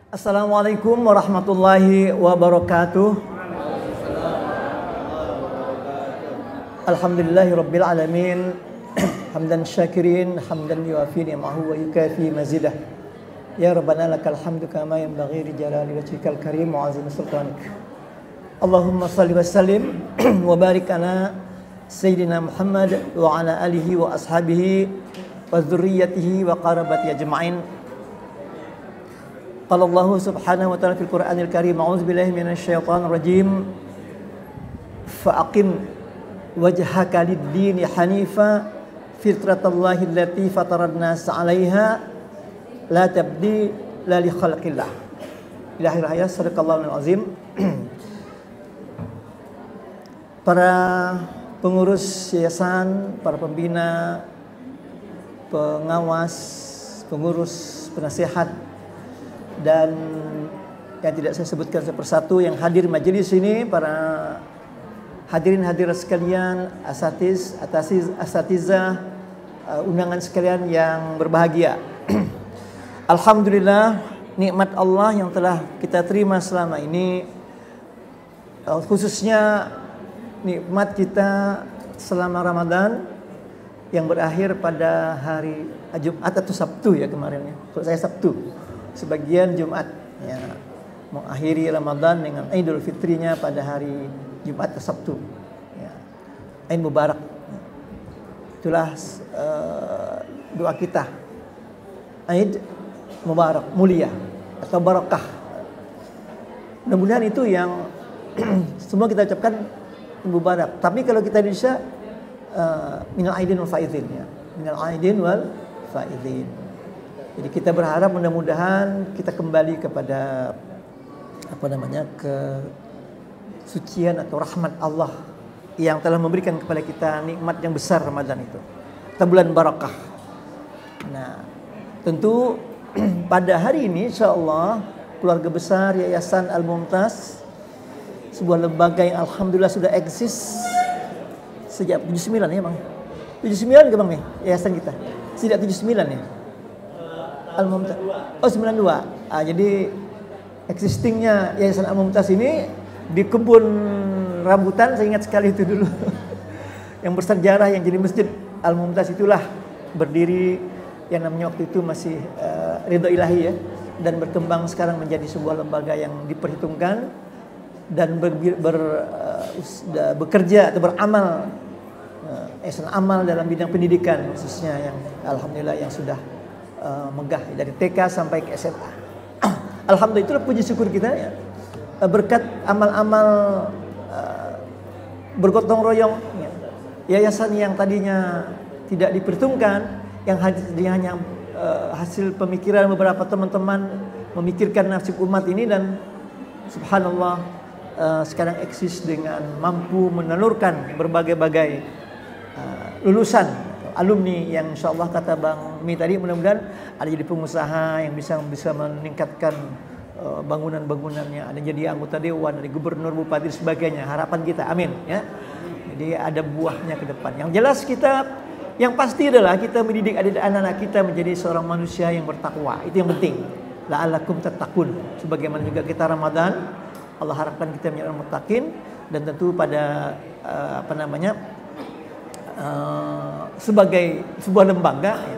Assalamualaikum warahmatullahi wabarakatuh. Alhamdulillahi rabbil alamin. Hamdan syakirin, hamdan yuafi ni'amahu wa yukafi mazidah. Ya Rabbana lakal hamdu kama yanbaghi li jalali wajhikal karim wa azimi sultanik. Allahumma salli wa sallim wa barik ala Sayyidina Muhammad wa ala alihi wa ashabihi wa dzurriyyatihi wa qarabati ajma'in. Qala Allah subhanahu wa ta'ala fil Qur'anil Karim, a'udzu billahi minasy syaithanir rajim. Fa'aqim wajhaka lid-dini hanifa fitratallahi allati fataran nas 'alaiha la tabdila li khalqillah. Ila akhir ayat. Sadaqallahul azim. Para pengurus yayasan, para pembina, pengawas, pengurus, penasihat, dan yang tidak saya sebutkan satu persatu yang hadir majelis ini, para hadirin hadirat sekalian, asatizah, undangan sekalian yang berbahagia. Alhamdulillah, nikmat Allah yang telah kita terima selama ini, khususnya nikmat kita selama Ramadan yang berakhir pada hari Jumat atau Sabtu ya kemarin ya. Kalau saya Sabtu, sebagian Jumat ya, mengakhiri Ramadan dengan Idul Fitrinya pada hari Jumat atau Sabtu ya. Aid Mubarak. Itulah doa kita. Aid Mubarak, mulia atau barakah. Mudah-mudahan itu yang semua kita ucapkan Mubarak. Tapi kalau kita di Indonesia minal aidin wal faizin ya. Minal aidin wal faizin. Jadi kita berharap mudah-mudahan kita kembali kepada kesucian atau rahmat Allah yang telah memberikan kepada kita nikmat yang besar Ramadan itu. Kita bulan barakah. Nah, tentu pada hari ini insyaallah keluarga besar Yayasan Al-Mumtaz, sebuah lembaga yang alhamdulillah sudah eksis sejak 79 ya Bang. 79 ke Bang nih yayasan kita. Sejak 79 ya. Al-Mumtaz. Oh 92. Jadi existingnya Yayasan Al-Mumtaz ini di kebun rambutan, saya ingat sekali itu dulu. Yang bersejarah yang jadi masjid Al-Mumtaz itulah berdiri, yang namanya waktu itu masih Ridho Ilahi ya, dan berkembang sekarang menjadi sebuah lembaga yang diperhitungkan dan bekerja atau beramal amal dalam bidang pendidikan khususnya yang alhamdulillah yang sudah megah dari TK sampai ke SMA. Alhamdulillah, itulah puji syukur kita ya. Berkat amal-amal bergotong royong ya. Yayasan yang tadinya tidak diperhitungkan, yang hanya hasil pemikiran beberapa teman-teman memikirkan nasib umat ini, dan subhanallah sekarang eksis dengan mampu menelurkan berbagai-bagai lulusan alumni yang insyaallah kata Bang Mi tadi, mudah-mudahan ada jadi pengusaha yang bisa meningkatkan bangunan-bangunannya, ada jadi anggota dewan, ada gubernur, bupati dan sebagainya. Harapan kita, amin ya. Jadi ada buahnya ke depan. Yang jelas kita, yang pasti adalah kita mendidik anak-anak kita menjadi seorang manusia yang bertakwa. Itu yang penting. La'allakum tattaqun. Sebagaimana juga kita Ramadan, Allah harapkan kita menjadi orang muttaqin, dan tentu pada sebagai sebuah lembaga ya,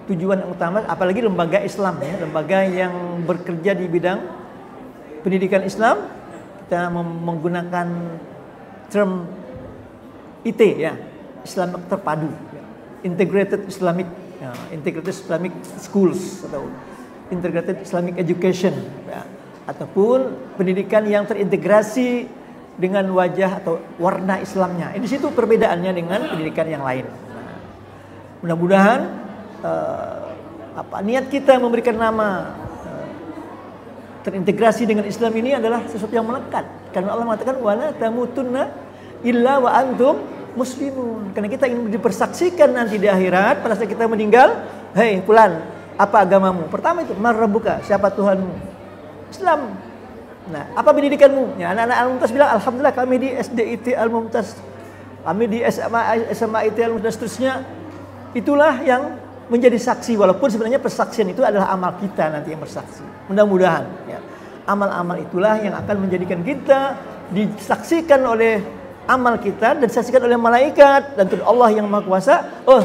tujuan yang utama, apalagi lembaga Islam ya, lembaga yang bekerja di bidang pendidikan Islam, kita menggunakan term IT ya, Islam terpadu ya. Integrated Islamic Schools atau Integrated Islamic Education ya, ataupun pendidikan yang terintegrasi dengan wajah atau warna Islamnya. Di situ perbedaannya dengan pendidikan yang lain. Nah, mudah-mudahan niat kita memberikan nama terintegrasi dengan Islam ini adalah sesuatu yang melekat. Karena Allah mengatakan wala tamutunna illa wa antum muslimun. Karena kita ingin dipersaksikan nanti di akhirat pada saat kita meninggal, hei fulan, apa agamamu? Pertama itu, man rabbuka, siapa Tuhanmu? Islam. Nah, apa pendidikanmu? Ya, anak-anak Al-Mumtaz bilang, alhamdulillah kami di SDIT Al-Mumtaz, kami di SMA IT Al-Mumtaz, dan seterusnya. Itulah yang menjadi saksi, walaupun sebenarnya persaksian itu adalah amal kita nanti yang bersaksi. Mudah-mudahan ya. Amal-amal itulah yang akan menjadikan kita disaksikan oleh amal kita dan disaksikan oleh malaikat dan Allah yang Maha Kuasa. Oh,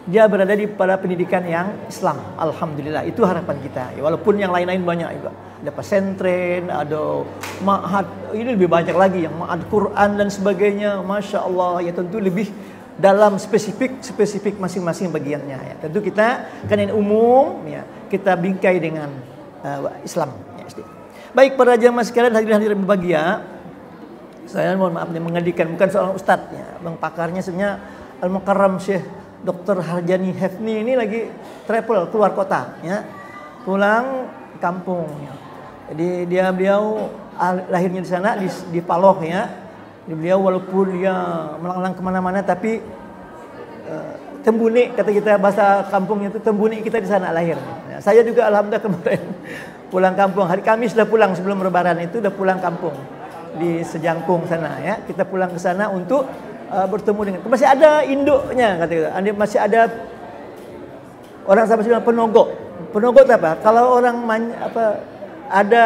dia berada di pada pendidikan yang Islam. Alhamdulillah, itu harapan kita. Ya, walaupun yang lain-lain banyak juga. Ada pesantren, ada ma'had, ini lebih banyak lagi yang ma'had Quran dan sebagainya. Masya Allah, ya tentu lebih dalam spesifik masing-masing bagiannya. Ya. Tentu kita kan yang umum, ya kita bingkai dengan Islam. Ya, baik para jamaah sekalian, hadirin berbahagia. Saya mohon maaf nih mengadikan, bukan seorang ustadz ya. Bang pakarnya sebenarnya Al-Mukarram Syekh Dr. Harjani Hefni ini lagi travel keluar kota ya. Pulang kampung ya. Jadi beliau lahirnya di sana di Paloh ya. Jadi beliau walaupun dia melanglang kemana-mana tapi tembuni, kata kita bahasa kampungnya itu tembuni kita di sana lahir. Ya, saya juga alhamdulillah kemarin pulang kampung. Hari Kamis sudah pulang sebelum Lebaran itu udah pulang kampung di Sejangkung sana ya. Kita pulang ke sana untuk bertemu dengan masih ada induknya kata kita. Masih ada orang sama bilang penogok. Penogok apa? Kalau orang ada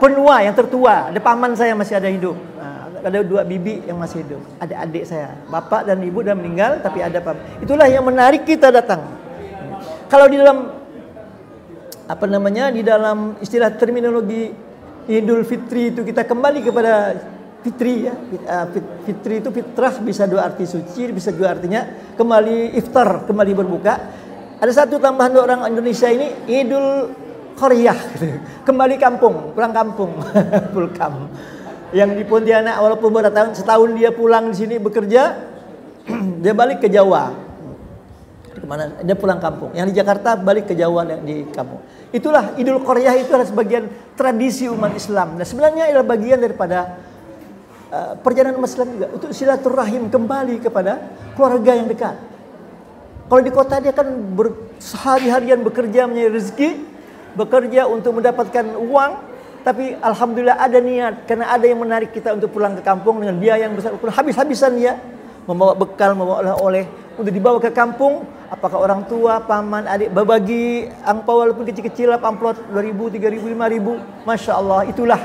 penua yang tertua, ada paman saya masih ada hidup. Ada dua bibi yang masih hidup. Ada adik saya, bapak dan ibu sudah meninggal tapi ada paman. Itulah yang menarik kita datang. Kalau di dalam di dalam istilah terminologi Idul Fitri itu kita kembali kepada fitri ya. Fitri itu fitrah, bisa dua arti suci, bisa dua artinya kembali iftar, kembali berbuka. Ada satu tambahan orang Indonesia ini Idul Qaryah, kembali kampung, pulang kampung, pulkam. Yang di Pontianak walaupun setahun dia pulang di sini bekerja, dia balik ke Jawa. Kemana? Dia pulang kampung. Yang di Jakarta balik ke Jawa dan di kampung. Itulah Idul Qaryah, itu adalah sebagian tradisi umat Islam. Dan sebenarnya adalah bagian daripada perjalanan umat Islam juga. Untuk silaturahim kembali kepada keluarga yang dekat. Kalau di kota dia kan sehari-harian bekerja mencari rezeki, bekerja untuk mendapatkan uang. Tapi alhamdulillah ada niat, karena ada yang menarik kita untuk pulang ke kampung dengan biaya yang besar. Habis-habisan dia membawa bekal, membawa oleh-oleh untuk dibawa ke kampung. Apakah orang tua, paman, adik berbagi angpau walaupun kecil-kecil, amplop 2.000, 3.000, 5.000. Masya Allah, itulah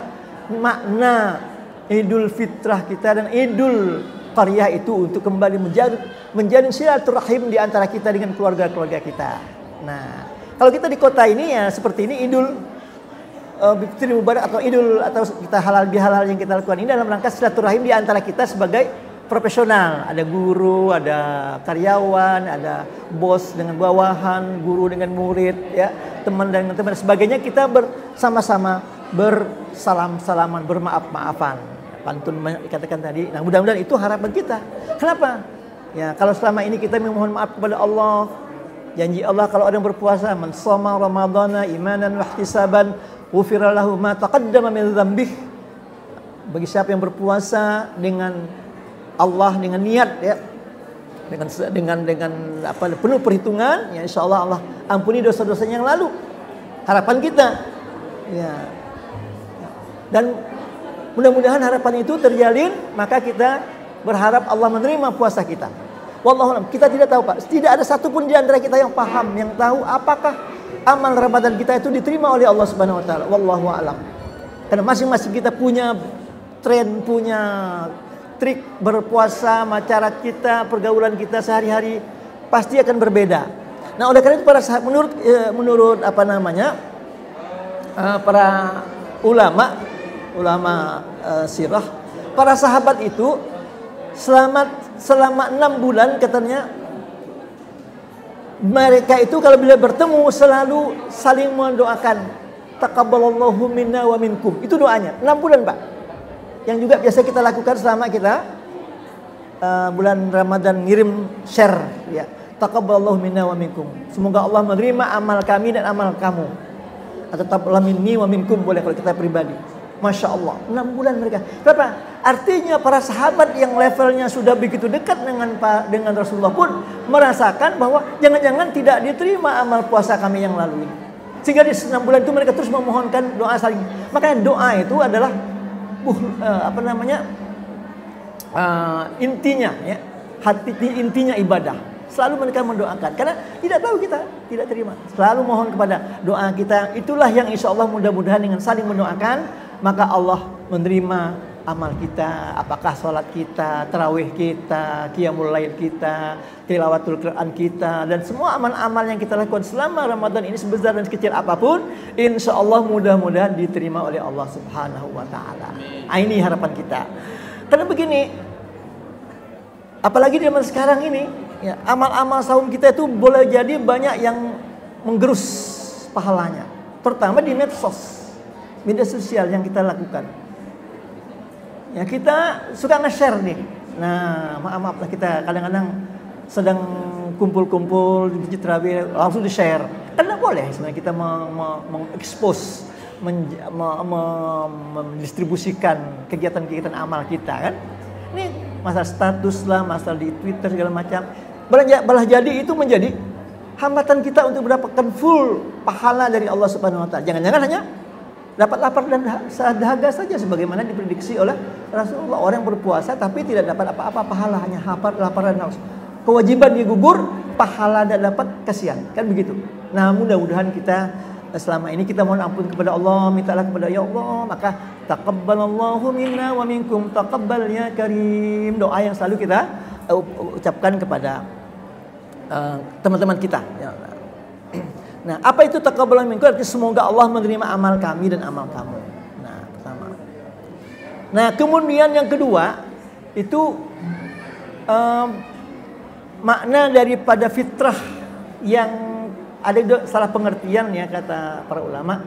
makna Idul Fitrah kita dan Idul Qaryah itu untuk kembali menjalin silaturahim di antara kita dengan keluarga-keluarga kita. Nah, kalau kita di kota ini ya seperti ini Idul Fitri Mubarak atau Idul atau kita halal bihalal yang kita lakukan ini dalam rangka silaturahim di antara kita sebagai profesional. Ada guru, ada karyawan, ada bos dengan bawahan, guru dengan murid, ya, teman dengan teman sebagainya. Kita bersama-sama bersalam-salaman, bermaaf-maafan. Pantun dikatakan tadi. Nah, mudah-mudahan itu harapan kita. Kenapa? Ya, kalau selama ini kita memohon maaf kepada Allah, janji Allah kalau orang berpuasa, man shoma ramadhana imanan wa ihtisaban ghufira lahu ma taqaddama min dzambih. Bagi siapa yang berpuasa dengan Allah dengan niat ya, dengan penuh perhitungan, ya insyaallah Allah ampuni dosa-dosanya yang lalu. Harapan kita ya. Dan mudah-mudahan harapan itu terjalin, maka kita berharap Allah menerima puasa kita. Wallahu a'lam. Kita tidak tahu, Pak. Tidak ada satupun di antara kita yang paham, yang tahu apakah amal Ramadan kita itu diterima oleh Allah Subhanahu wa taala. Wallahu a'lam. Karena masing-masing kita punya tren, punya trik berpuasa, cara kita, pergaulan kita sehari-hari pasti akan berbeda. Nah, oleh karena itu para sahabat menurut para ulama sirah, para sahabat itu selama 6 bulan katanya mereka itu kalau bila bertemu selalu saling mendoakan taqabbalallahu minna wa minkum. Itu doanya 6 bulan, Pak. Yang juga biasa kita lakukan selama kita bulan Ramadan, ngirim share ya. Taqabbalallahu minna wa minkum. Semoga Allah menerima amal kami dan amal kamu. Atau taqabbal minni wa minkum boleh kalau kita pribadi. Masya Allah, 6 bulan mereka. Kenapa? Artinya para sahabat yang levelnya sudah begitu dekat dengan Rasulullah pun merasakan bahwa jangan-jangan tidak diterima amal puasa kami yang lalu ini. Sehingga di 6 bulan itu mereka terus memohonkan doa saling. Makanya doa itu adalah intinya ya, intinya ibadah. Selalu mereka mendoakan karena tidak tahu kita tidak terima. Selalu mohon kepada doa kita. Itulah yang insya Allah mudah-mudahan dengan saling mendoakan maka Allah menerima amal kita, apakah sholat kita, tarawih kita, qiyamul lail kita, tilawatul Quran kita, dan semua amal-amal yang kita lakukan selama Ramadan ini sebesar dan sekecil apapun, insya Allah mudah-mudahan diterima oleh Allah Subhanahu wa Ta'ala. Ini harapan kita. Karena begini, apalagi zaman sekarang ini, ya, amal-amal saum kita itu boleh jadi banyak yang menggerus pahalanya, terutama di medsos, media sosial yang kita lakukan. Ya kita suka nge-share nih. Nah, maaf lah kita kadang-kadang sedang kumpul-kumpul di masjid tarawih langsung di-share. Karena boleh sebenarnya kita mengekspos, mendistribusikan kegiatan-kegiatan amal kita kan. Ini masalah status lah, masalah di Twitter segala macam. Malah jadi itu menjadi hambatan kita untuk mendapatkan full pahala dari Allah Subhanahu wa Ta'ala. Jangan-jangan hanya dapat lapar dan dahaga saja sebagaimana diprediksi oleh Rasulullah. Orang berpuasa tapi tidak dapat apa-apa pahala, hanya lapar dan haus. Kewajiban digugur, pahala tidak dapat, kasihan. Kan begitu. Nah, mudah-mudahan kita selama ini kita mohon ampun kepada Allah, mintalah kepada ya Allah, maka taqabbalallahu minna wa minkum taqabbal ya karim. Doa yang selalu kita ucapkan kepada teman-teman kita. Ya Allah. Nah, apa itu taqabbal minkum? Artinya semoga Allah menerima amal kami dan amal kamu. Nah, pertama. Nah, kemudian yang kedua itu makna daripada fitrah yang ada salah pengertian ya kata para ulama.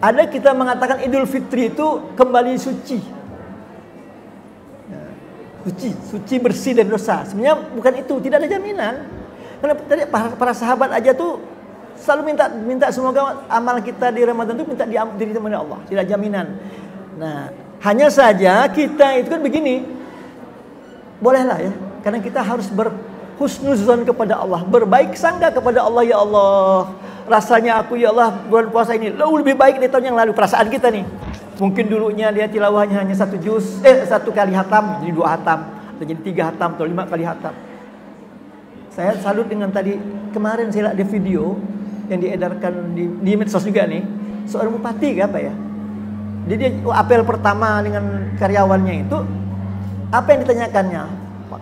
Ada kita mengatakan Idul Fitri itu kembali suci. Nah, suci bersih dari dosa. Sebenarnya bukan itu, tidak ada jaminan. Karena tadi para sahabat aja tuh selalu minta semoga amal kita di Ramadan itu minta diterima oleh Allah, tidak jaminan. Nah, hanya saja kita itu kan begini, bolehlah ya, karena kita harus berhusnuzon kepada Allah, berbaik sangka kepada Allah. Ya Allah, rasanya aku ya Allah bulan puasa ini lebih baik dari tahun yang lalu. Perasaan kita nih, mungkin dulunya dia tilawahnya hanya satu kali hatam, jadi 2 hatam, atau jadi 3 hatam atau 5 kali hatam. Saya salut dengan tadi kemarin saya lihat di video yang diedarkan di medsos juga nih, seorang bupati apa ya, jadi dia apel pertama dengan karyawannya itu apa yang ditanyakannya,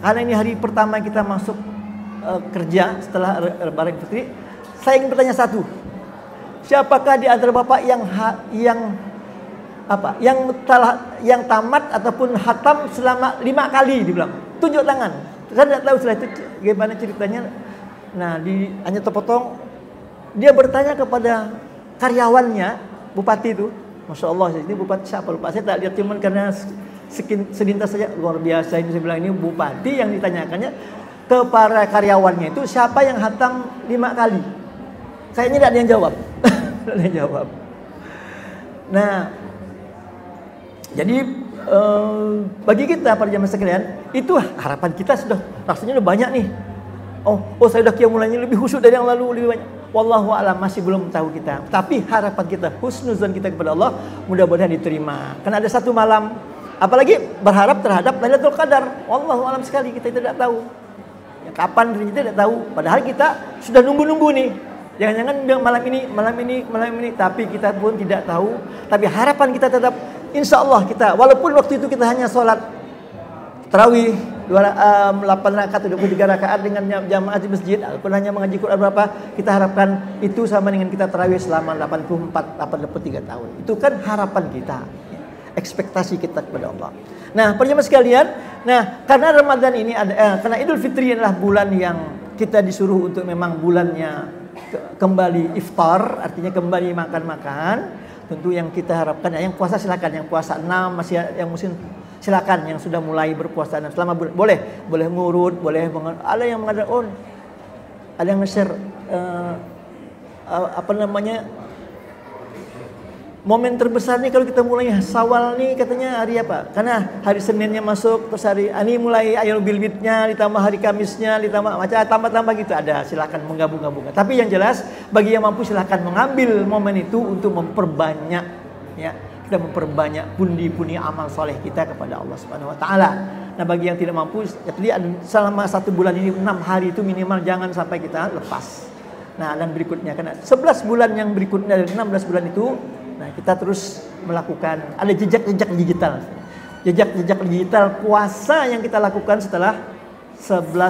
karena ini hari pertama kita masuk kerja setelah Lebaran Fitri, saya ingin bertanya satu, siapakah di antara bapak yang tamat ataupun hatam selama 5 kali, dibilang tunjuk tangan. Saya tidak tahu setelah itu bagaimana ceritanya. Nah, hanya terpotong. Dia bertanya kepada karyawannya, bupati itu, masya Allah, ini bupati siapa lupa, saya tak lihat cuman karena selintas saja, luar biasa ini saya bilang ini bupati yang ditanyakannya ke para karyawannya itu siapa yang hatam 5 kali. Kayaknya tidak ada yang jawab, tidak ada yang jawab. Nah, jadi bagi kita para jamaah sekalian, itu harapan kita sudah rasanya udah banyak nih. Oh saya udah qiyamul lail lebih khusyuk dari yang lalu, lebih banyak. Wallahu a'lam, masih belum tahu kita. Tapi harapan kita, husnuzan kita kepada Allah, mudah-mudahan diterima. Karena ada satu malam, apalagi berharap terhadap Lailatul Qadar. Wallahu a'lam sekali, kita tidak tahu. Ya, kapan kita tidak tahu. Padahal kita sudah nunggu-nunggu nih. Jangan-jangan bilang malam ini, tapi kita pun tidak tahu. Tapi harapan kita tetap, insya Allah kita, walaupun waktu itu kita hanya sholat tarawih 8 rakaat atau 23 rakaat dengan jamaah di masjid, ataupun hanya mengaji Quran berapa, kita harapkan itu sama dengan kita tarawih selama 83 tahun. Itu kan harapan kita, ekspektasi kita kepada Allah. Nah, para jemaah sekalian, nah karena Ramadan ini karena Idul Fitri adalah bulan yang kita disuruh untuk memang bulannya kembali iftar, artinya kembali makan-makan. Tentu yang kita harapkan, yang puasa silakan, yang puasa 6 masih yang muslim silakan, yang sudah mulai berpuasa dan selama bulan boleh ngurut, boleh ada yang mengadakan, ada yang nge-share momen terbesar nih kalau kita mulai Syawal nih katanya hari apa? Karena hari Seninnya masuk, terus hari ini mulai Ayyamul Bidnya, ditambah hari Kamisnya, ditambah tambah gitu, ada, silakan menggabung-gabungkan. Tapi yang jelas bagi yang mampu silakan mengambil momen itu untuk memperbanyak, ya, kita memperbanyak pundi-pundi amal soleh kita kepada Allah Subhanahu Wa Taala. Nah bagi yang tidak mampu, jadi selama 1 bulan ini 6 hari itu minimal jangan sampai kita lepas. Nah dan berikutnya karena 11 bulan yang berikutnya dari 16 bulan itu, nah kita terus melakukan ada jejak-jejak digital. Jejak-jejak digital puasa yang kita lakukan setelah 1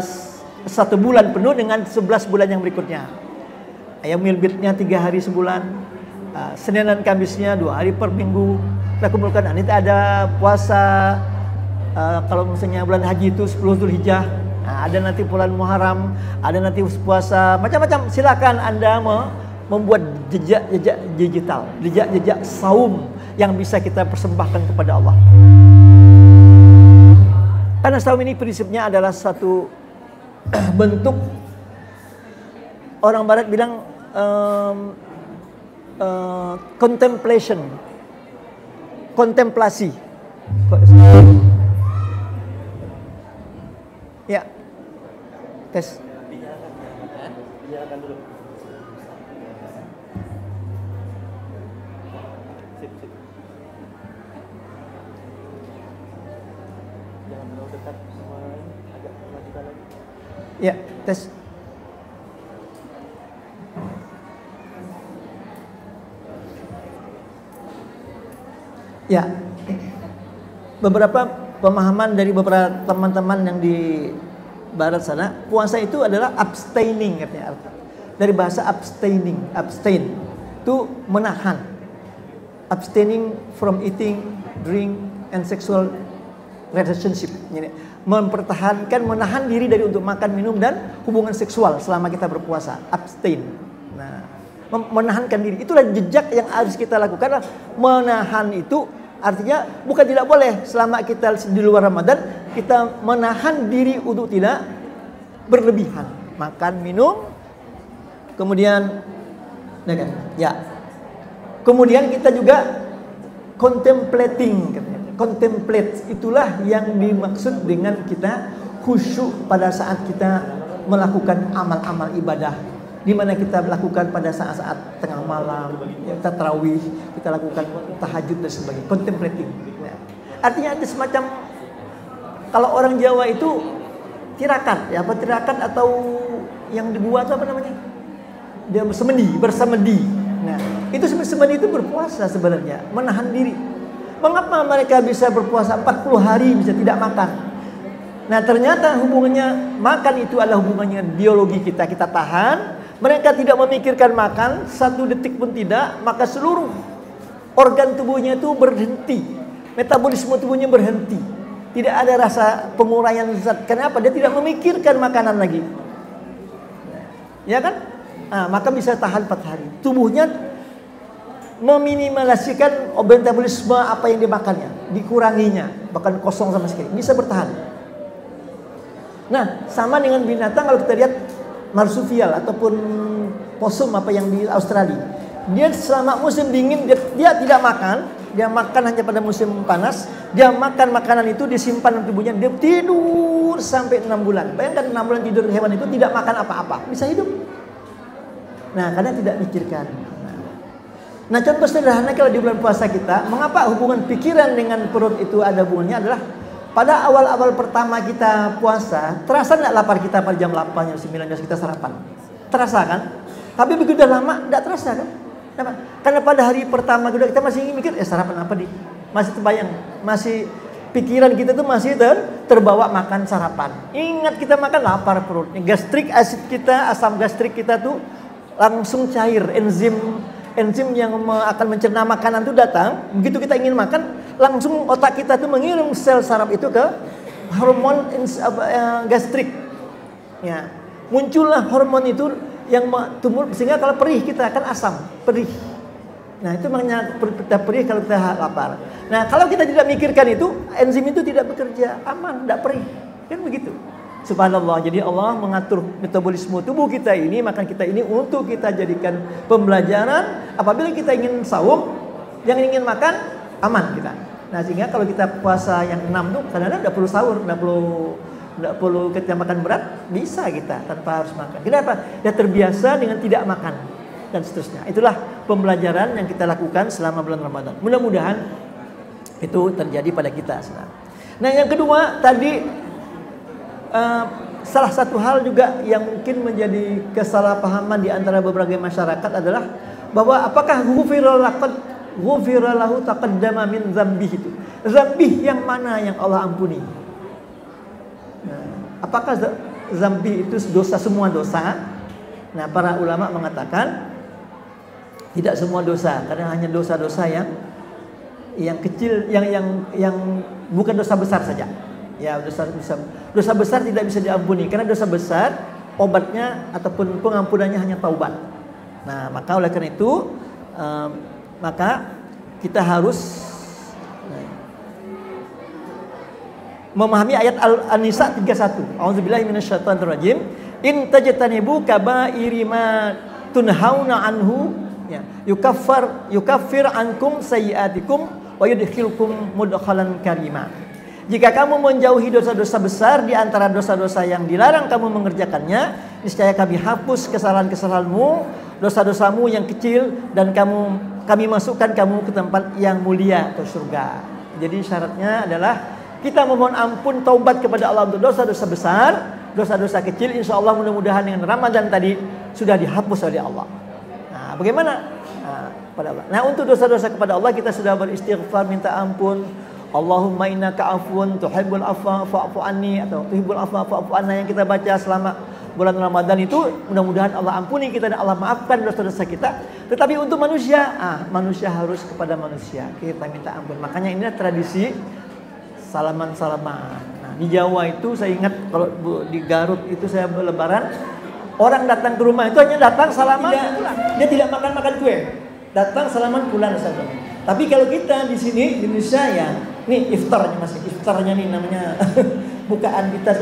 bulan penuh dengan 11 bulan yang berikutnya. Ayamil bidnya 3 hari sebulan, Senin dan Kamisnya 2 hari per minggu. Kita kumpulkan. Nah, ini ada puasa kalau misalnya bulan haji itu 10 Zulhijjah. Nah, ada nanti bulan Muharram, ada nanti puasa macam-macam. Silakan Anda membuat jejak-jejak digital, jejak-jejak saum yang bisa kita persembahkan kepada Allah. Karena saum ini prinsipnya adalah satu bentuk orang Barat bilang contemplation, kontemplasi. Ya, tes. Biarkan dulu. Sip. Jangan terlalu dekat sama ini, agak majukan lagi. Ya, tes. Ya, beberapa pemahaman dari beberapa teman-teman yang di barat sana, puasa itu adalah abstaining katanya. Dari bahasa abstaining, abstain itu menahan. Abstaining from eating, drink, and sexual relationship. Mempertahankan, menahan diri dari untuk makan, minum, dan hubungan seksual selama kita berpuasa. Abstain. Nah, menahankan diri. Itulah jejak yang harus kita lakukan. Menahan itu artinya bukan tidak boleh selama kita di luar Ramadan kita menahan diri untuk tidak berlebihan makan minum, kemudian ya kemudian kita juga contemplating, contemplate itulah yang dimaksud dengan kita khusyuk pada saat kita melakukan amal-amal ibadah, di mana kita lakukan pada saat-saat tengah malam, kita tarawih, kita lakukan tahajud dan sebagainya, contemplating. Nah, artinya ada semacam, kalau orang Jawa itu tirakat, ya apa tirakat atau yang dibuat apa namanya? Dia bersemedi. Nah, itu semedi itu berpuasa sebenarnya, menahan diri. Mengapa mereka bisa berpuasa 40 hari bisa tidak makan? Nah, ternyata hubungannya makan itu adalah hubungannya biologi kita tahan. Mereka tidak memikirkan makan, 1 detik pun tidak, maka seluruh organ tubuhnya itu berhenti. Metabolisme tubuhnya berhenti. Tidak ada rasa penguraian zat. Kenapa? Dia tidak memikirkan makanan lagi. Ya kan? Nah, maka bisa tahan 4 hari. Tubuhnya meminimalisasikan metabolisme apa yang dimakannya. Dikuranginya. Bahkan kosong sama sekali. Bisa bertahan. Nah, sama dengan binatang kalau kita lihat marsupial ataupun possum apa yang di Australia. Dia selama musim dingin dia tidak makan, dia makan hanya pada musim panas. Dia makan makanan itu disimpan dalam tubuhnya, dia tidur sampai 6 bulan. Bayangkan 6 bulan tidur hewan itu tidak makan apa-apa, bisa hidup. Nah, karena tidak mikirkan. Nah, contoh sederhana kalau di bulan puasa kita, mengapa hubungan pikiran dengan perut itu ada hubungannya adalah pada awal-awal pertama kita puasa, terasa nggak lapar kita pada jam 8, jam 9, jam kita sarapan? Terasa kan? Tapi begitu udah lama, nggak terasa kan? Kenapa? Karena pada hari pertama kita masih ingin mikir, sarapan apa nih? Masih terbayang, masih pikiran kita tuh masih terbawa makan sarapan. Ingat kita makan lapar perutnya, gastrik acid kita, asam gastrik kita tuh langsung cair, enzim yang akan mencerna makanan itu datang. Begitu kita ingin makan, langsung otak kita tuh mengirim sel saraf itu ke hormon gastrik. Ya, muncullah hormon itu yang tumbuh sehingga kalau perih kita akan asam, perih. Nah, itu makanya kita perih kalau kita lapar. Nah, kalau kita tidak mikirkan itu, enzim itu tidak bekerja, aman, tidak perih. Kan begitu. Subhanallah. Jadi Allah mengatur metabolisme tubuh kita ini, makan kita ini untuk kita jadikan pembelajaran. Apabila kita ingin saum, yang ingin makan, aman kita. Nah, sehingga kalau kita puasa yang 6 tuh kadang-kadang tidak perlu sahur, tidak perlu kita makan berat, bisa kita tanpa harus makan. Kenapa? Dia terbiasa dengan tidak makan dan seterusnya. Itulah pembelajaran yang kita lakukan selama bulan Ramadan. Mudah-mudahan itu terjadi pada kita. Nah, yang kedua tadi salah satu hal juga yang mungkin menjadi kesalahpahaman di antara beberapa masyarakat adalah bahwa apakah ghufira lahu taqaddama min dzambihi itu. Dzambi yang mana yang Allah ampuni? Nah, apakah dzambi itu dosa, semua dosa? Nah, para ulama mengatakan tidak semua dosa, karena hanya dosa-dosa yang kecil, yang bukan dosa besar saja. Ya, dosa besar tidak bisa diampuni, karena dosa besar obatnya ataupun pengampunannya hanya taubat. Nah, maka oleh karena itu maka kita harus memahami ayat An-Nisa 31. A'udzubillahi minasyaitonirrajim. In tajtanibu kaba'iri ma tunhauna anhu ya yukaffir ankum sayyi'atikum wa yudkhilkum mudkhalan karima. Jika kamu menjauhi dosa-dosa besar di antara dosa-dosa yang dilarang kamu mengerjakannya, niscaya kami hapus kesalahan-kesalahanmu, dosa-dosamu yang kecil, dan kami masukkan kamu ke tempat yang mulia atau surga. Jadi syaratnya adalah kita memohon ampun, taubat kepada Allah untuk dosa-dosa besar, dosa-dosa kecil. Insya Allah mudah-mudahan dengan Ramadan tadi sudah dihapus oleh Allah. Nah, bagaimana? Pada Allah. Nah, untuk dosa-dosa kepada Allah kita sudah beristighfar, minta ampun. Allahumma innaka afun tuhibbul afwa fa'fu anni, atau tuhibbul afwa fa'fu anna, yang kita baca selama bulan Ramadan itu, mudah-mudahan Allah ampuni kita dan Allah maafkan dosa-dosa kita. Tetapi untuk manusia, manusia harus kepada manusia kita minta ampun. Makanya inilah tradisi salaman-salaman. Nah, di Jawa itu saya ingat kalau di Garut itu saya berlebaran, orang datang ke rumah itu hanya datang salaman, dia tidak makan kue, datang salaman pulang saja. Tapi kalau kita di sini di Indonesia ya, nih iftarnya nih namanya bukaan kita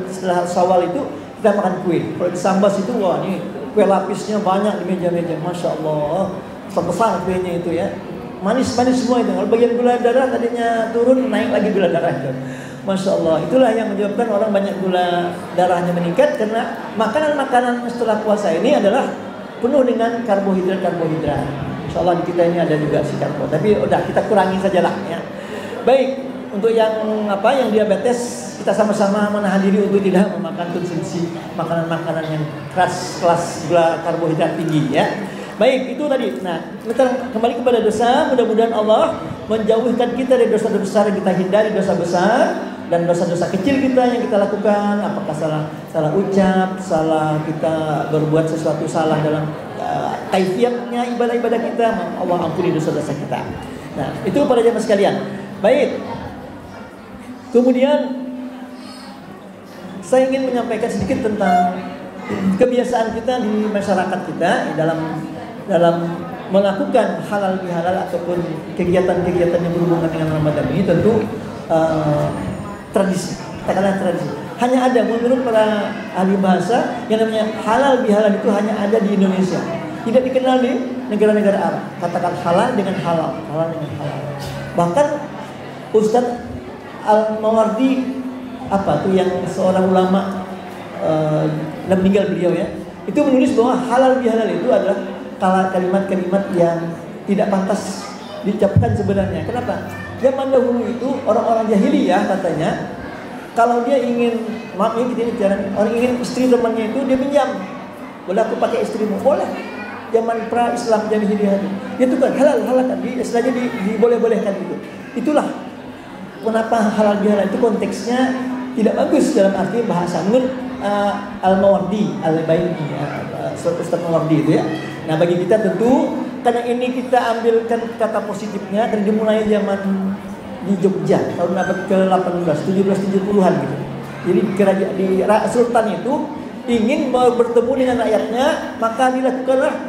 setelah Syawal itu kita makan kue. Kalau di Sambas itu wah nih kue lapisnya banyak di meja-meja, masya Allah, besar kuenya itu ya. Manis-manis semua itu. Kalau bagian gula darah tadinya turun, naik lagi gula darah itu. Masya Allah. Itulah yang menyebabkan orang banyak gula darahnya meningkat, karena makanan-makanan setelah puasa ini adalah penuh dengan karbohidrat. Insya Allah di kita ini ada juga si karbo. Tapi udah kita kurangi sajalah ya. Baik, untuk yang diabetes, kita sama-sama menahan diri untuk tidak memakan konsumsi makanan-makanan yang kelas gula karbohidrat tinggi ya. Baik, itu tadi. Nah, kita kembali kepada dosa. Mudah-mudahan Allah menjauhkan kita dari dosa-dosa besar, yang kita hindari dosa besar dan dosa-dosa kecil kita yang kita lakukan. Apakah salah ucap, salah kita berbuat sesuatu salah dalam kaifiatnya ibadah-ibadah kita, Allah ampuni dosa-dosa kita. Nah, itu para jemaah sekalian. Baik. Kemudian saya ingin menyampaikan sedikit tentang kebiasaan kita di masyarakat kita dalam melakukan halal bihalal ataupun kegiatan-kegiatan yang berhubungan dengan Ramadan ini. Tentu tradisi, katakanlah tradisi. Hanya ada menurut para ahli bahasa yang namanya halal bihalal itu hanya ada di Indonesia. Tidak dikenal di negara-negara Arab. Katakan halal dengan halal dengan halal. Bahkan Ustadz Al-Mawardi yang seorang ulama dan meninggal beliau ya, itu menulis bahwa halal bihalal itu adalah kalimat-kalimat yang tidak pantas diucapkan sebenarnya. Kenapa? Zaman dahulu itu orang-orang jahiliyah katanya, kalau dia ingin, maaf ini orang ingin istri temannya itu dia pinjam, boleh aku pakai istrimu? Boleh. Zaman pra-Islam jahiliyah itu kan halal kan, istilahnya diboleh-bolehkan itu. Itulah kenapa halal bihalal itu konteksnya tidak bagus dalam arti bahasa. Menurut Al-Mawardi, Al-Baini, Ustaz Mawardi itu ya. Nah, bagi kita tentu karena ini kita ambilkan kata positifnya, karena dimulai zaman di Jogja tahun abad ke-18, 1770-an gitu. Jadi kerajaan di Sultan itu ingin bertemu dengan rakyatnya, maka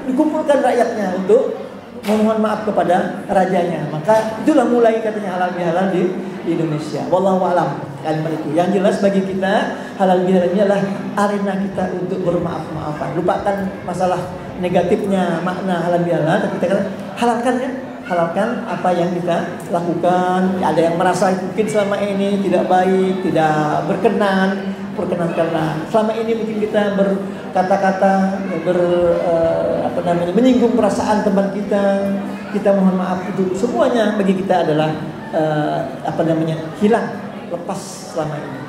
dikumpulkan rakyatnya untuk memohon maaf kepada rajanya. Maka itulah mulai katanya halal bihalal di Indonesia. Wallahu a'lam kalimat itu. Yang jelas bagi kita halal bihalal ini adalah arena kita untuk bermaaf-maafan. Lupakan masalah negatifnya makna halal bihalal, tapi kita halalkan apa yang kita lakukan. Ada yang merasa mungkin selama ini tidak baik, tidak berkenan, perkenankanlah. Selama ini mungkin kita berkata-kata menyinggung perasaan teman kita mohon maaf. Itu semuanya bagi kita adalah hilang lepas selama ini.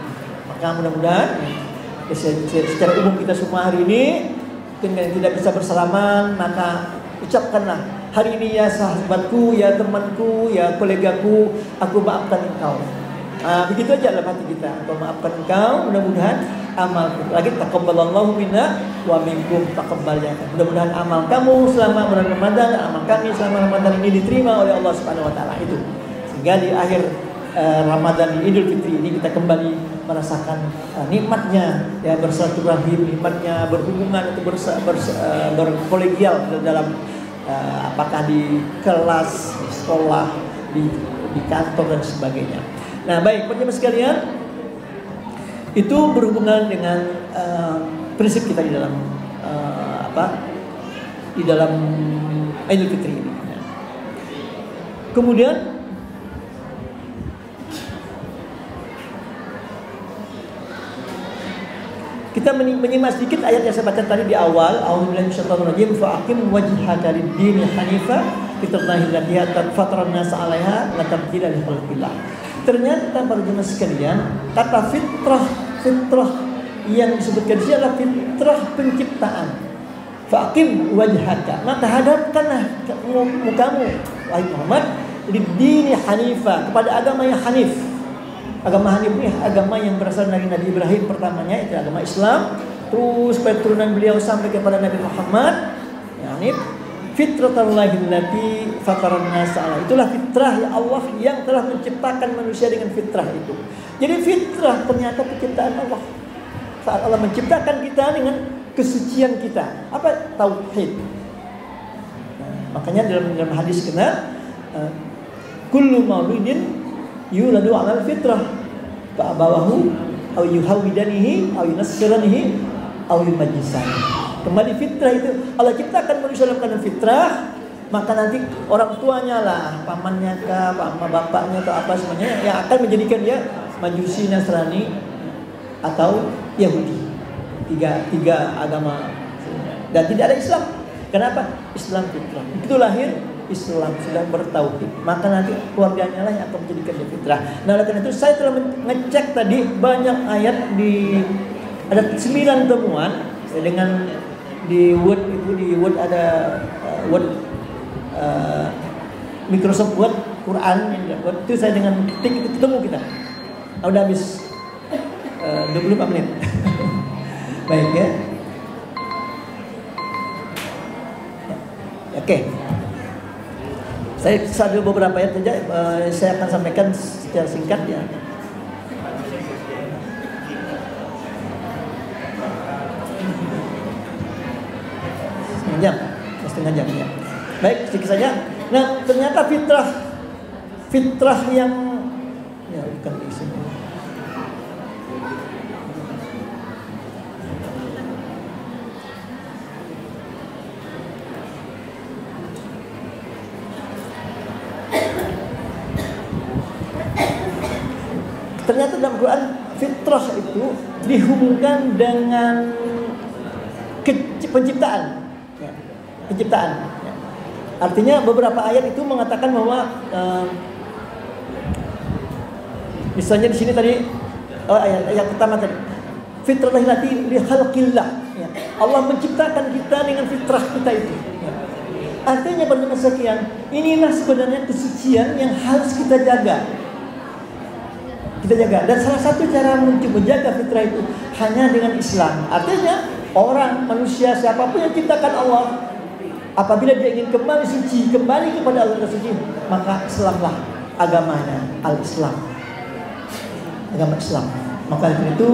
Maka mudah-mudahan secara umum kita semua hari ini mungkin yang tidak bisa bersalaman, maka ucapkanlah hari ini, ya sahabatku, ya temanku, ya kolegaku, aku maafkan engkau. Begitu aja dalam hati kita, aku maafkan engkau. Mudah-mudahan amal lagi taqabbalallahu minna wa minkum taqabbalya. Mudah-mudahan amal kamu selama bulan Ramadan dan amal kami selama Ramadan ini diterima oleh Allah Subhanahu wa taala. Itu sehingga di akhir Ramadan Idul Fitri ini kita kembali merasakan nikmatnya ya bersilaturahim, nikmatnya berhubungan atau berkolegial dalam apakah di kelas, di sekolah, di kantor dan sebagainya. Nah, baik penjemaah sekalian, itu berhubungan dengan prinsip kita di dalam di dalam Idul Fitri ini. Kemudian kita menyimak sedikit ayat yang saya baca tadi di awal. A'udzubillahi minasyaitonirrajim. Fa'aqim wajhaka lid-din hanifa fitrallahi allati fataran nas 'alaiha la tabdila li khalqillah. Ternyata para jemaah sekalian, kata fitrah yang disebutkan di sini adalah fitrah penciptaan. Fa'aqim wajhaka, maka hadapkanlah mukamu wahai Muhammad lid-din hanifa, kepada agama yang hanif. Agama Hanif ini agama yang berasal dari Nabi Ibrahim pertamanya, itu agama Islam, terus keturunan beliau sampai kepada Nabi Muhammad. Hanif, fitratallahi allati fataran nas 'alaiha. Itulah fitrah ya Allah yang telah menciptakan manusia dengan fitrah itu. Jadi fitrah ternyata penciptaan Allah. Saat Allah menciptakan kita dengan kesucian kita, apa? Tauhid. Makanya dalam hadis kena kullu mauludin yuladu 'alal fitrah fa abawahu aw yuhawidanihi aw yunassiranihi aw yumajjisani. Kembali fitrah itu Allah ciptakan manusia dalam keadaan fitrah, maka nanti orang tuanya lah, pamannya kah, bapaknya atau apa semuanya yang akan menjadikan dia Majusi, Nasrani atau Yahudi. Tiga agama dan tidak ada Islam. Kenapa? Islam fitrah. Itu lahir Islam sudah bertauhid, maka nanti keluarganya lah yang akan menjadikan dia fitrah. Nah, oleh karena itu saya telah mengecek tadi banyak ayat ada 9 temuan dengan di Word itu, di Word ada Word Microsoft Word Quran yang Word itu saya dengan ketik itu ketemu kita. Udah habis 24 menit. Baik ya. Oke. Saya sambil beberapa ayat saja, saya akan sampaikan secara singkat ya. Setengah jam ya. Baik, sedikit saja. Nah, ternyata fitrah yang ya bukan di sini. Ternyata dalam Quran fitrah itu dihubungkan dengan penciptaan. Ya, penciptaan. Ya. Artinya beberapa ayat itu mengatakan bahwa misalnya di sini tadi ayat pertama tadi fitrah allati li khalqillah. Ya. Allah menciptakan kita dengan fitrah kita itu. Ya. Artinya pada sekian inilah sebenarnya kesucian yang harus kita jaga. Dan salah satu cara menjaga fitrah itu hanya dengan Islam. Artinya orang, manusia, siapapun yang ciptakan Allah, apabila dia ingin kembali suci, kembali kepada Allah suci, maka Islamlah agamanya, al-Islam, agama Islam. Maka itu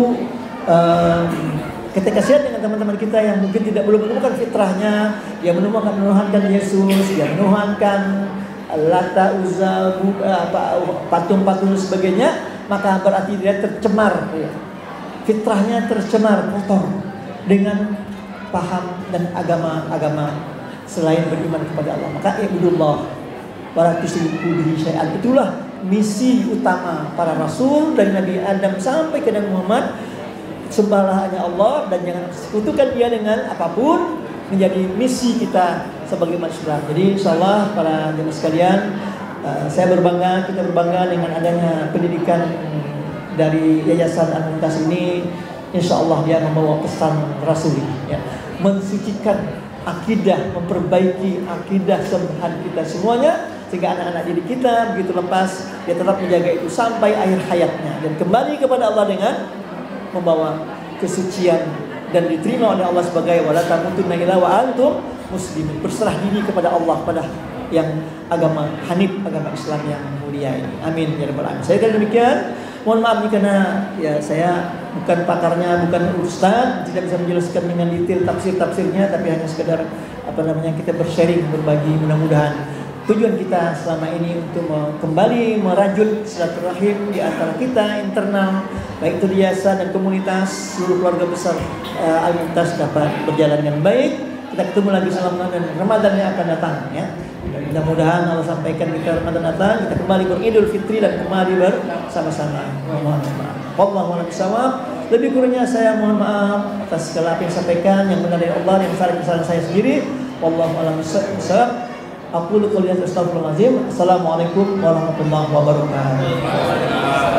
ketika share dengan teman-teman kita yang mungkin belum menemukan fitrahnya, yang menuhankan Yesus, yang menuhankan Lata, Uzza, patung-patung dan sebagainya, maka berarti dia tercemar, ya. Fitrahnya tercemar, kotor dengan paham dan agama selain beriman kepada Allah. Maka ibudullah wa tusyriku bihi syai'an. Itulah misi utama para rasul dari Nabi Adam sampai ke Nabi Muhammad. Sembahlah hanya Allah dan jangan sekutukan dia dengan apapun, menjadi misi kita sebagai manusia. Jadi insyaallah para jemaah sekalian, kita berbangga dengan adanya pendidikan dari Yayasan Al-Mumtaz ini, insya Allah dia membawa pesan Rasul, ya, mensucikan akidah, memperbaiki akidah sembahan kita semuanya, sehingga anak-anak didik kita begitu lepas dia tetap menjaga itu sampai akhir hayatnya dan kembali kepada Allah dengan membawa kesucian dan diterima oleh Allah sebagai wala tamutunna illa wa antum muslimin, berserah diri kepada Allah, pada yang agama Hanif, agama Islam yang mulia ini. Amin ya rabbal alamin. Saya kira demikian. Mohon maaf karena ya saya bukan pakarnya, bukan ustaz, tidak bisa menjelaskan dengan detail tafsir-tafsirnya, tapi hanya sekedar kita bersharing, berbagi. Mudah-mudahan tujuan kita selama ini untuk kembali merajut silaturahim di antara kita internal, baik itu yayasan dan komunitas, seluruh keluarga besar Al-Mumtaz dapat berjalan dengan baik. Kita ketemu lagi selama Ramadan yang akan datang, ya. Mudah-mudahan Allah sampaikan kita Ramadan datang, kita kembali beridul fitri dan kembali bersama-sama. Mohon maaf. Wallahu a'lam bishawab. Lebih kurangnya saya mohon maaf atas segala apa yang disampaikan, yang benar dari Allah, yang salah kesalahan saya sendiri. Wallahu a'lam bishawab. Aku qouli hadza astaghfirullahalazim. Assalamualaikum warahmatullahi wabarakatuh.